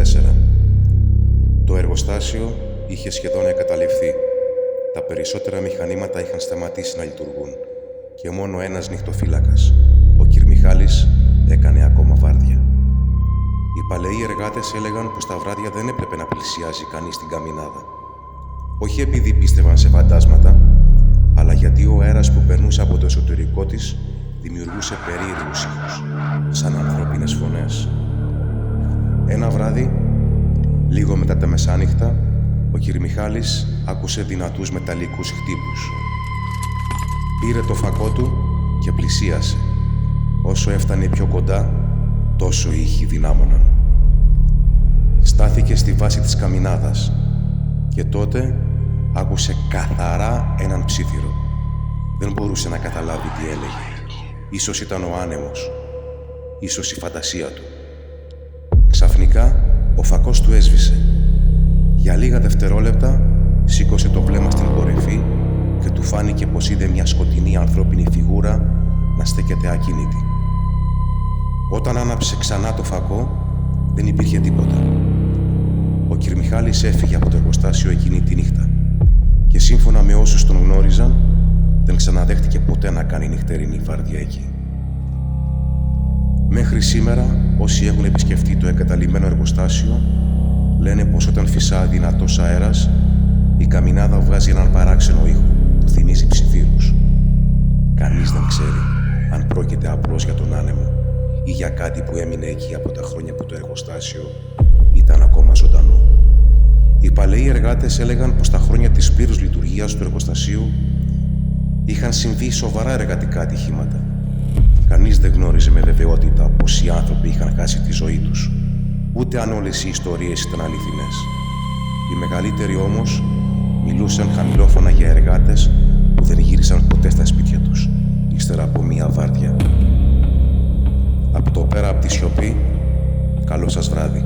2004. Το εργοστάσιο είχε σχεδόν εγκαταλειφθεί. Τα περισσότερα μηχανήματα είχαν σταματήσει να λειτουργούν και μόνο ένας νυχτοφύλακας, ο κ. Μιχάλης, έκανε ακόμα βάρδια. Οι παλαιοί εργάτες έλεγαν πως τα βράδια δεν έπρεπε να πλησιάζει κανείς την καμινάδα. Όχι επειδή πίστευαν σε φαντάσματα, αλλά γιατί ο αέρας που περνούσε από το εσωτερικό της δημιουργούσε περίεργους ήχους, σαν ανθρώπινες φωνές. Ένα βράδυ, λίγο μετά τα μεσάνυχτα, ο κ. Μιχάλης άκουσε δυνατούς μεταλλικούς χτύπους. Πήρε το φακό του και πλησίασε. Όσο έφτανε πιο κοντά, τόσο οι ήχοι δυνάμωναν. Στάθηκε στη βάση της καμινάδας και τότε άκουσε καθαρά έναν ψίθυρο. Δεν μπορούσε να καταλάβει τι έλεγε. Ίσως ήταν ο άνεμος, ίσως η φαντασία του. Ξαφνικά, ο φακός του έσβησε. Για λίγα δευτερόλεπτα, σήκωσε το βλέμμα στην κορυφή και του φάνηκε πως είδε μια σκοτεινή ανθρώπινη φιγούρα να στέκεται ακίνητη. Όταν άναψε ξανά το φακό, δεν υπήρχε τίποτα. Ο κ. Μιχάλης έφυγε από το εργοστάσιο εκείνη τη νύχτα και σύμφωνα με όσους τον γνώριζαν, δεν ξαναδέχτηκε ποτέ να κάνει νυχτερινή βάρδια εκεί. Μέχρι σήμερα, όσοι έχουν επισκεφτεί το εγκαταλειμμένο εργοστάσιο, λένε πως όταν φυσά δυνατός αέρας, η καμινάδα βγάζει έναν παράξενο ήχο που θυμίζει ψιθύρους. Κανείς δεν ξέρει αν πρόκειται απλώς για τον άνεμο ή για κάτι που έμεινε εκεί από τα χρόνια που το εργοστάσιο ήταν ακόμα ζωντανό. Οι παλαιοί εργάτες έλεγαν πως τα χρόνια της πλήρους λειτουργίας του εργοστασίου είχαν συμβεί σοβαρά εργατικά ατυχήματα. Κανείς δεν γνώριζε με βεβαιότητα πως οι άνθρωποι είχαν χάσει τη ζωή τους, ούτε αν όλες οι ιστορίες ήταν αληθινές. Οι μεγαλύτεροι όμως μιλούσαν χαμηλόφωνα για εργάτες που δεν γύρισαν ποτέ στα σπίτια τους, ύστερα από μία βάρδια. Από το πέρα από τη σιωπή, καλό σας βράδυ.